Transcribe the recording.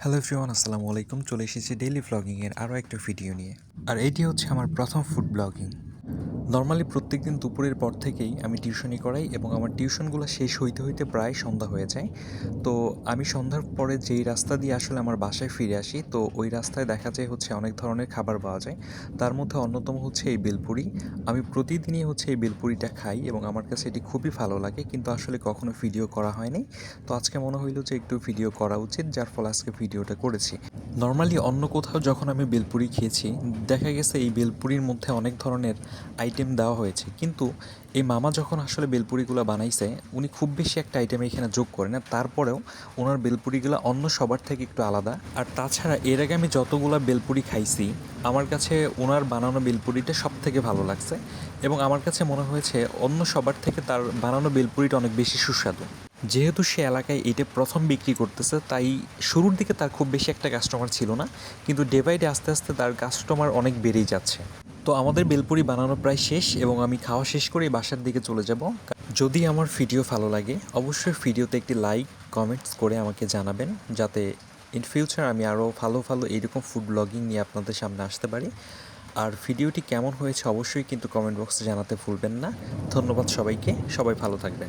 Hello everyone, আসসালামু আলাইকুম। চলে এসেছি ডেইলি ভ্লগিংয়ের আরও একটা ভিডিও নিয়ে। আর এটি হচ্ছে আমার প্রথম ফুড ব্লগিং। নর্মালি প্রত্যেকদিন দুপুরের পর থেকেই আমি টিউশনি করাই এবং আমার টিউশনগুলো শেষ হইতে হইতে প্রায় সন্ধ্যা হয়ে যায়। তো আমি সন্ধ্যার পরে যেই রাস্তা দিয়ে আসলে আমার বাসায় ফিরে আসি, তো ওই রাস্তায় দেখা যায় হচ্ছে অনেক ধরনের খাবার পাওয়া যায়। তার মধ্যে অন্যতম হচ্ছে এই বেলপুরি। আমি প্রতিদিনই হচ্ছে এই বেলপুরিটা খাই এবং আমার কাছে এটি খুবই ভালো লাগে, কিন্তু আসলে কখনো ভিডিও করা হয়নি। তো আজকে মনে হইলো যে একটু ভিডিও করা উচিত, যার ফলে আজকে ভিডিওটা করেছি। নর্মালি অন্য কোথাও যখন আমি বেলপুরি খেয়েছি, দেখা গেছে এই বেলপুরির মধ্যে অনেক ধরনের আইটেম দেওয়া হয়েছে, কিন্তু এই মামা যখন আসলে বেলপুরিগুলো বানাইছে, উনি খুব বেশি একটা আইটেম এখানে যোগ করেন না। তারপরেও ওনার বেলপুরিগুলো অন্য সবার থেকে একটু আলাদা। আর তাছাড়া এর আগে আমি যতগুলো বেলপুরি খাইছি, আমার কাছে ওনার বানানো বেলপুরিটা সব থেকে ভালো লাগছে এবং আমার কাছে মনে হয়েছে অন্য সবার থেকে তার বানানো বেলপুরিটা অনেক বেশি সুস্বাদু। যেহেতু সে এলাকায় এটা প্রথম বিক্রি করতেছে, তাই শুরুর দিকে তার খুব বেশি একটা কাস্টমার ছিল না, কিন্তু ডে বাই ডে আস্তে আস্তে তার কাস্টমার অনেক বেড়েই যাচ্ছে। তো আমাদের বেলপুরি বানানো প্রায় শেষ এবং আমি খাওয়া শেষ করেই বাসার দিকে চলে যাব। যদি আমার ভিডিও ভালো লাগে, অবশ্যই ভিডিওতে একটি লাইক কমেন্টস করে আমাকে জানাবেন, যাতে ইন ফিউচার আমি আরও ভালো ভালো এইরকম ফুড ব্লগিং নিয়ে আপনাদের সামনে আসতে পারি। আর ভিডিওটি কেমন হয়েছে অবশ্যই কিন্তু কমেন্ট বক্সে জানাতে ভুলবেন না। ধন্যবাদ সবাইকে, সবাই ভালো থাকবেন।